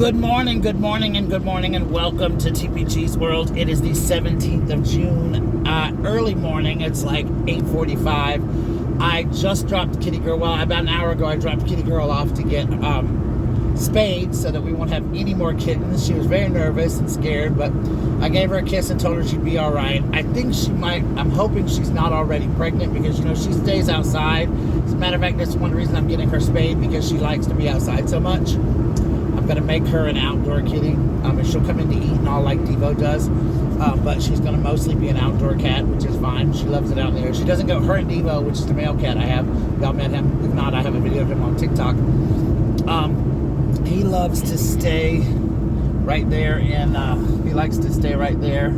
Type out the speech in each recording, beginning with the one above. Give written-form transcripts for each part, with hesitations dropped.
Good morning, and welcome to TPG'S world. It is the 17th of June, early morning. It's like 8:45. I just dropped Kitty Girl. Well, about an hour ago, I dropped Kitty Girl off to get spayed so that we won't have any more kittens. She was very nervous and scared, but I gave her a kiss and told her she'd be all right. I think she might. I'm hoping she's not already pregnant because, you know, she stays outside. As a matter of fact, that's one reason I'm getting her spayed, because she likes to be outside so much. I'm going to make her an outdoor kitty, and she'll come in to eat and all like Devo does, but she's going to mostly be an outdoor cat, which is fine. She loves it out there. She doesn't go, her and Devo, which is the male cat I have, y'all met him. If not, I have a video of him on TikTok. He loves to stay right there, and he likes to stay right there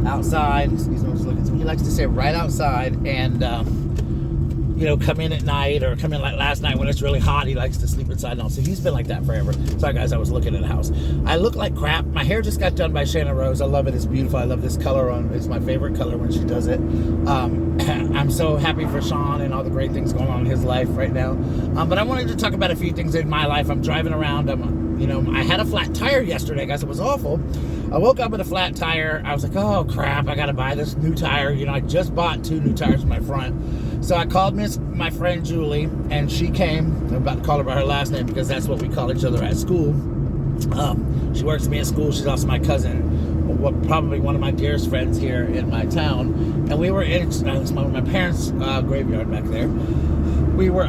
outside. Excuse me, I'm just looking. He likes to stay right outside and, you know, come in at night, or come in like last night when it's really hot. He likes to sleep inside now. So he's been like that forever. Sorry guys, I was looking at the house. I look like crap. My hair just got done by Shannon Rose. I love it. It's beautiful. I love this color on. It's my favorite color when she does it. I'm so happy for Sean and all the great things going on in his life right now. But I wanted to talk about a few things in my life. I'm driving around. You know, I had a flat tire yesterday, guys. It was awful. I woke up with a flat tire. I was like, oh crap, I gotta buy this new tire. You know, I just bought 2 new tires in my front. So I called my friend Julie, and she came. I'm about to call her by her last name because that's what we call each other at school. She works with me at school. She's also my cousin, probably one of my dearest friends here in my town. And we were in my parents' graveyard back there. We were,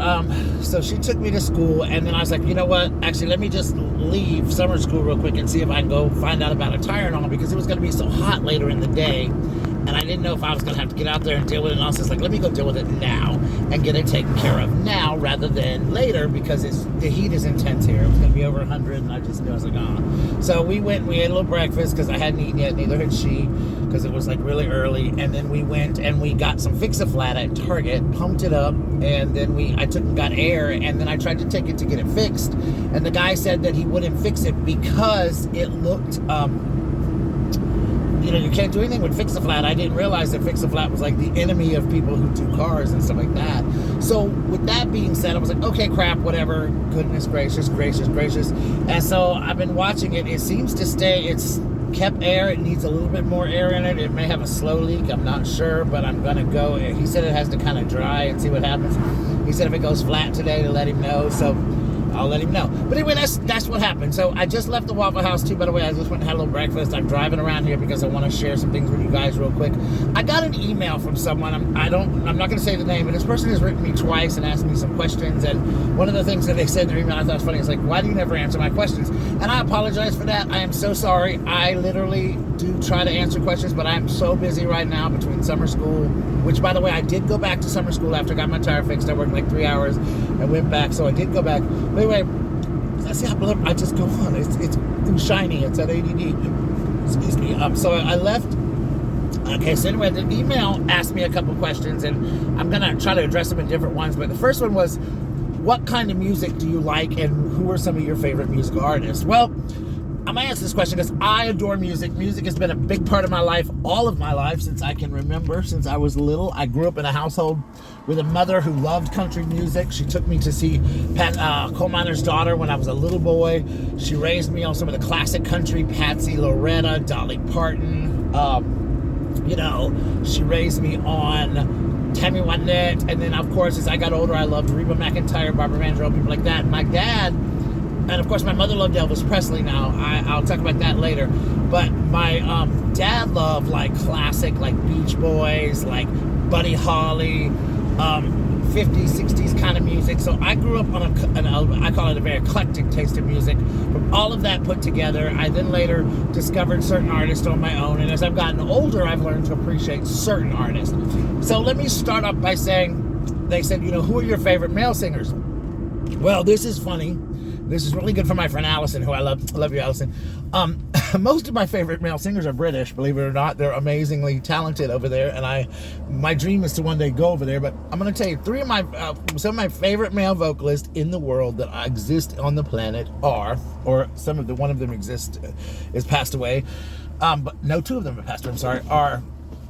so she took me to school, and then I was like, you know what, actually, let me just leave summer school real quick and see if I can go find out about a tire and all, because it was going to be so hot later in the day, and I didn't know if I was going to have to get out there and deal with it, and I was just like, let me go deal with it now and get it taken care of now rather than later, because the heat is intense here. It was going to be over 100, and I just knew. I was like, oh. So we went and we ate a little breakfast, because I hadn't eaten yet, neither had she, because it was like really early, and then we went and we got some Fix-A-Flat at Target, pumped it up, and then I took and got air, and then I tried to take it to get it fixed, and the guy said that he wouldn't fix it because it looked, you know, you can't do anything with Fix-A-Flat. I didn't realize that Fix-A-Flat was like the enemy of people who do cars and stuff like that. So with that being said, I was like, okay, crap, whatever. Goodness gracious. And so I've been watching it. It seems to stay. It's kept air. It needs a little bit more air in it. It may have a slow leak. I'm not sure, but I'm going to go. He said it has to kind of dry and see what happens. He said if it goes flat today to let him know. So I'll let him know. But anyway, that's what happened. So I just left the Waffle House too, by the way. I just went and had a little breakfast. I'm driving around here because I want to share some things with you guys real quick. I got an email from someone. I'm not going to say the name, but this person has written me twice and asked me some questions. And one of the things that they said in their email I thought was funny. It's like, why do you never answer my questions? And I apologize for that. I am so sorry. I literally do try to answer questions, but I am so busy right now between summer school, which, by the way, I did go back to summer school after I got my tire fixed. I worked like 3 hours and went back, so I did go back. But anyway, see how I just go on. It's shiny. It's at ADD. Excuse me. So I left. Okay, so anyway, the email asked me a couple questions, and I'm going to try to address them in different ones. But the first one was, what kind of music do you like, and who are some of your favorite musical artists? Well, I'm going to answer this question because I adore music. Music has been a big part of my life, all of my life, since I can remember, since I was little. I grew up in a household with a mother who loved country music. She took me to see Coal Miner's Daughter when I was a little boy. She raised me on some of the classic country, Patsy, Loretta, Dolly Parton. You know, she raised me on Tammy Wynette. And then, of course, as I got older, I loved Reba McEntire, Barbara Mandrell, people like that. My dad... And, of course, my mother loved Elvis Presley now. I'll talk about that later. But my dad loved, like, classic, like, Beach Boys, like Buddy Holly, 50s, 60s kind of music. So I grew up on I call it a very eclectic taste of music. From all of that put together, I then later discovered certain artists on my own. And as I've gotten older, I've learned to appreciate certain artists. So let me start off by saying, they said, you know, who are your favorite male singers? Well, this is funny. This is really good for my friend Allison, who I love. I love you, Allison. Most of my favorite male singers are British, believe it or not. They're amazingly talented over there, and my dream is to one day go over there. But I'm going to tell you, some of my favorite male vocalists in the world that exist on the planet are, or one of them is passed away. But no, 2 of them have passed away. I'm sorry. Are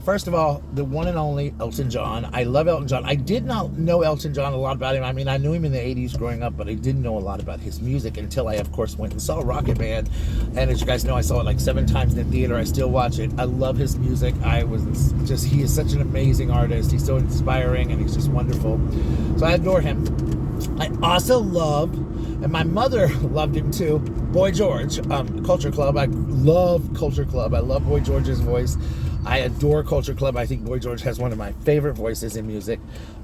First of all, the one and only Elton John. I love Elton John. I did not know Elton John a lot about him. I mean, I knew him in the 80s growing up, but I didn't know a lot about his music until I, of course, went and saw Rocket Man. And as you guys know, I saw it like 7 times in the theater. I still watch it. I love his music. He is such an amazing artist. He's so inspiring, and he's just wonderful. So I adore him. I also love, and my mother loved him too, Boy George, Culture Club. I love Culture Club. I love Boy George's voice. I adore Culture Club. I think Boy George has one of my favorite voices in music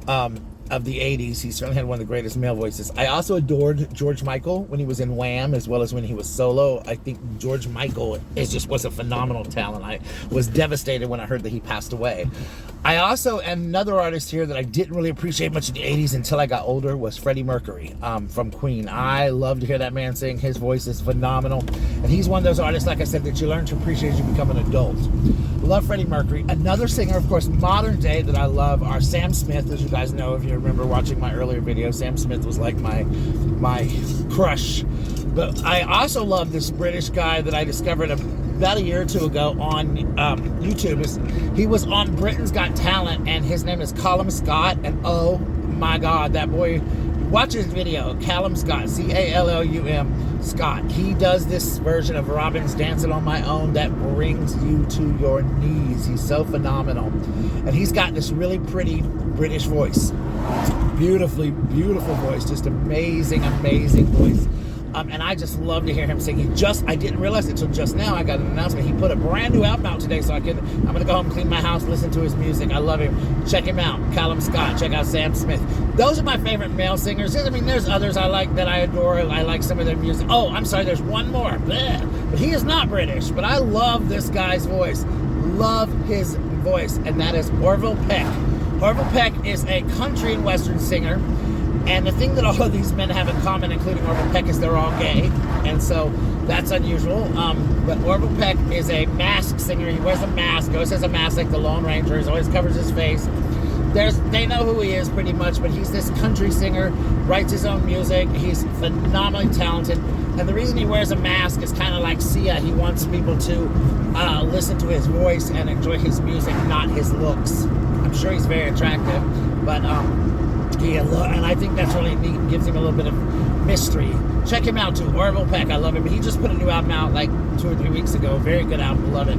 of the 80s. He certainly had one of the greatest male voices. I also adored George Michael when he was in Wham, as well as when he was solo. I think George Michael was a phenomenal talent. I was devastated when I heard that he passed away. I also, another artist here that I didn't really appreciate much in the 80s until I got older was Freddie Mercury from Queen. I love to hear that man sing. His voice is phenomenal. And he's one of those artists, like I said, that you learn to appreciate as you become an adult. Love Freddie Mercury. Another singer, of course, modern day that I love are Sam Smith. As you guys know, if you remember watching my earlier video, Sam Smith was like my crush. But I also love this British guy that I discovered about a year or two ago on YouTube. He was on Britain's Got Talent, and his name is Callum Scott. And oh my God, that boy! Watch his video, Callum Scott, Callum Scott. He does this version of Robin's Dancing on My Own that brings you to your knees. He's so phenomenal. And he's got this really pretty British voice. Beautifully, beautiful voice. Just amazing, amazing voice. And I just love to hear him sing. I didn't realize it until just now. I got an announcement. He put a brand new album out today, so I'm going to go home, clean my house, listen to his music. I love him. Check him out. Callum Scott. Check out Sam Smith. Those are my favorite male singers. I mean, there's others I like that I adore. I like some of their music. Oh, I'm sorry, there's one more. Bleh. But he is not British, but I love this guy's voice. Love his voice, and that is Orville Peck. Orville Peck is a country and western singer. And the thing that all of these men have in common, including Orville Peck, is they're all gay. And so that's unusual. But Orville Peck is a masked singer. He wears a mask. He always has a mask like the Lone Ranger. He always covers his face. They know who he is pretty much, but he's this country singer, writes his own music. He's phenomenally talented. And the reason he wears a mask is kind of like Sia. He wants people to listen to his voice and enjoy his music, not his looks. I'm sure he's very attractive, but and I think that's really neat. Gives him a little bit of mystery. Check him out too, Orville Peck. I love him. He just put a new album out like 2 or 3 weeks ago. Very good album. Love it.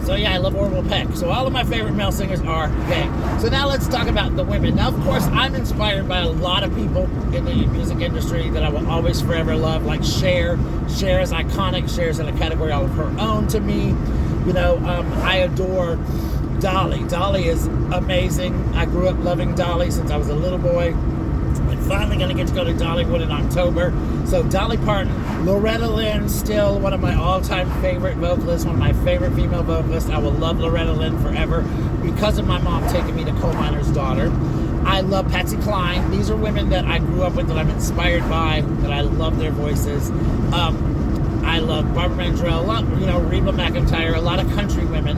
So yeah, I love Orville Peck. So all of my favorite male singers are gay. So now let's talk about the women. Now, of course, I'm inspired by a lot of people in the music industry that I will always forever love, like Cher. Cher is iconic. Cher's in a category all of her own to me. You know, I adore Dolly. Dolly is amazing. I grew up loving Dolly since I was a little boy. I'm finally going to get to go to Dollywood in October. So Dolly Parton, Loretta Lynn, still one of my all-time favorite vocalists, one of my favorite female vocalists. I will love Loretta Lynn forever because of my mom taking me to Coal Miner's Daughter. I love Patsy Cline. These are women that I grew up with, that I'm inspired by, that I love their voices. I love Barbara Mandrell, Reba McEntire, a lot of country women.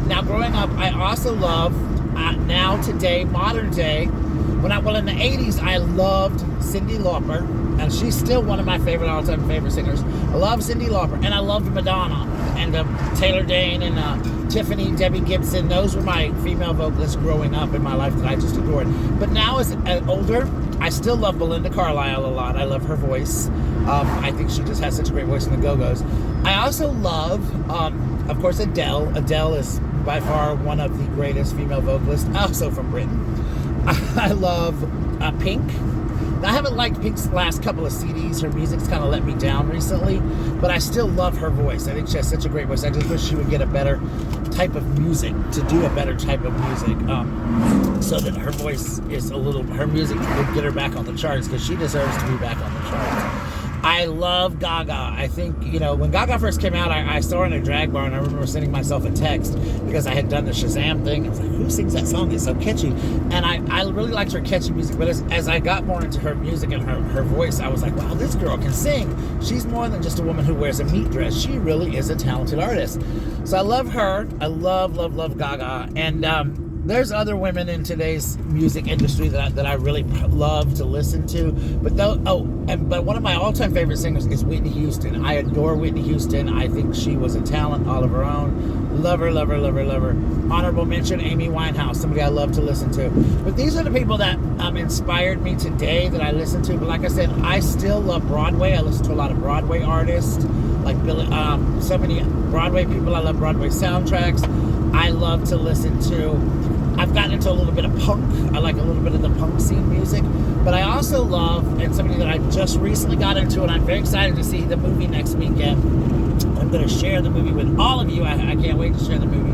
Now, growing up, I also love, now today, modern day, in the 80s, I loved Cyndi Lauper, and she's still one of my all-time favorite singers. I love Cyndi Lauper, and I loved Madonna, and Taylor Dane, and Tiffany, Debbie Gibson. Those were my female vocalists growing up in my life that I just adored. But now, as older, I still love Belinda Carlisle a lot. I love her voice. I think she just has such a great voice in the Go-Go's. I also love, of course, Adele. Adele is by far one of the greatest female vocalists, also from Britain. I love Pink. Now, I haven't liked Pink's last couple of CDs. Her music's kind of let me down recently, but I still love her voice. I think she has such a great voice. I just wish she would get a better type of music, to do a better type of music, so that her voice is her music would get her back on the charts, because she deserves to be back on the charts. I love Gaga. I think, when Gaga first came out, I saw her in a drag bar, and I remember sending myself a text because I had done the Shazam thing. I was like, who sings that song? It's so catchy. And I really liked her catchy music, but as I got more into her music and her voice, I was like, wow, this girl can sing. She's more than just a woman who wears a meat dress. She really is a talented artist. So I love her. I love, love, love Gaga. And there's other women in today's music industry that I really love to listen to. But one of my all-time favorite singers is Whitney Houston. I adore Whitney Houston. I think she was a talent all of her own. Love her, love her, love her, love her. Honorable mention, Amy Winehouse, somebody I love to listen to. But these are the people that inspired me today that I listen to. But like I said, I still love Broadway. I listen to a lot of Broadway artists, like Billy, so many Broadway people. I love Broadway soundtracks. I love to listen to, I've gotten into a little bit of punk. I like a little bit of the punk scene music. But I also love, and somebody that I just recently got into, and I'm very excited to see the movie next weekend. I'm going to share the movie with all of you. I can't wait to share the movie.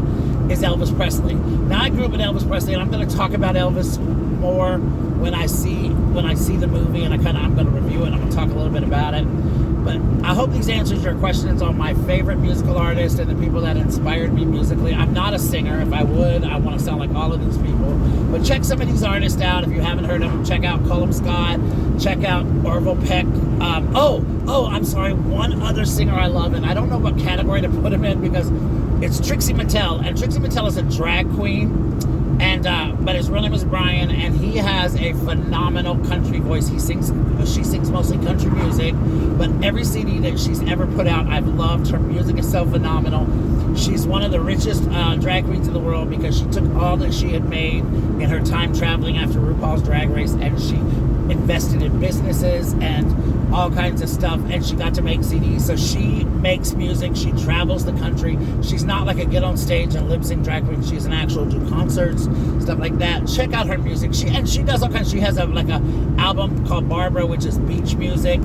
Is Elvis Presley. Now, I grew up with Elvis Presley, and I'm going to talk about Elvis more when I see the movie, and I'm going to review it. I'm going to talk a little bit about it. But I hope these answers your questions on my favorite musical artists and the people that inspired me musically. I'm not a singer. If I would, I want to sound like all of these people. But check some of these artists out if you haven't heard of them. Check out Cullum Scott. Check out Orville Peck. I'm sorry. One other singer I love, and I don't know what category to put him in because it's Trixie Mattel. And Trixie Mattel is a drag queen. But his real name is Brian, and he has a phenomenal country voice. She sings mostly country music, but every CD that she's ever put out, I've loved. Her music is so phenomenal. She's one of the richest drag queens in the world because she took all that she had made in her time traveling after RuPaul's Drag Race, and she invested in businesses and all kinds of stuff, and she got to make CDs. So she makes music, she travels the country. She's not like a get on stage and lip sync drag queen. She's an actual do concerts, stuff like that. Check out her music. She does all kinds. She has a album called Barbara, which is beach music.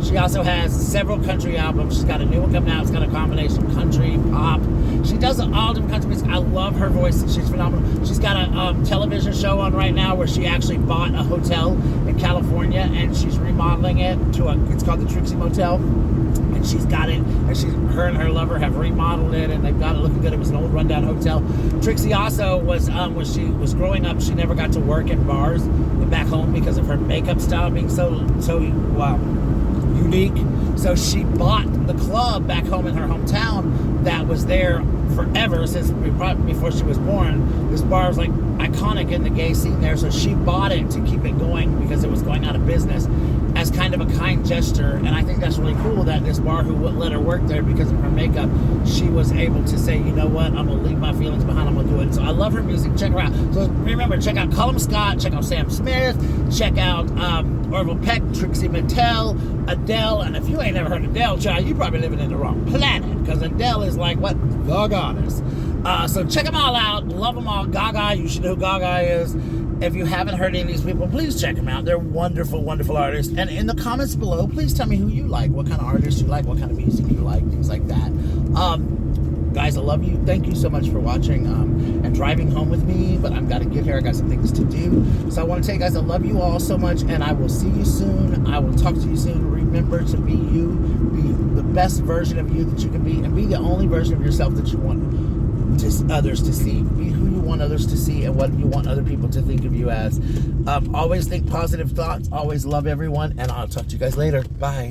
She also has several country albums. She's got a new one coming out. It's got a combination country, pop. She does all different kinds of music. I love her voice. She's phenomenal. She's got a television show on right now where she actually bought a hotel in California and she's remodeling it to it's called the Trixie Motel. And she's got it, and her and her lover have remodeled it, and they've got it looking good. It was an old rundown hotel. Trixie also was, when she was growing up, she never got to work in bars back home because of her makeup style being so unique. So she bought the club back home in her hometown that was there forever since before she was born. This bar was like iconic in the gay scene there, so she bought it to keep it going because it was going out of business as kind of a kind gesture. And I think that's really cool that this bar who wouldn't let her work there because of her makeup, she was able to say, you know what, I'm going to leave my feelings behind, I'm going to do it. So I love her music. Check her out. So remember, check out Cullum Scott, check out Sam Smith, check out Orville Peck, Trixie Mattel, Adele. And if you ain't never heard Adele, child, you're probably living in the wrong planet, because Adele is like what the goddess. So check them all out. Love them all. Gaga, you should know who Gaga is. If you haven't heard any of these people, please check them out. They're wonderful, wonderful artists. And in the comments below, please tell me who you like, what kind of artists you like, what kind of music you like, things like that. Guys, I love you. Thank you so much for watching and driving home with me. But I've got to get here. I got some things to do. So I want to tell you guys, I love you all so much, and I will see you soon. I will talk to you soon. Remember to be you. Be the best version of you that you can be, and be the only version of yourself that you want others to see. Be who you want others to see and what you want other people to think of you as. Always think positive thoughts. Always love everyone, and I'll talk to you guys later. Bye.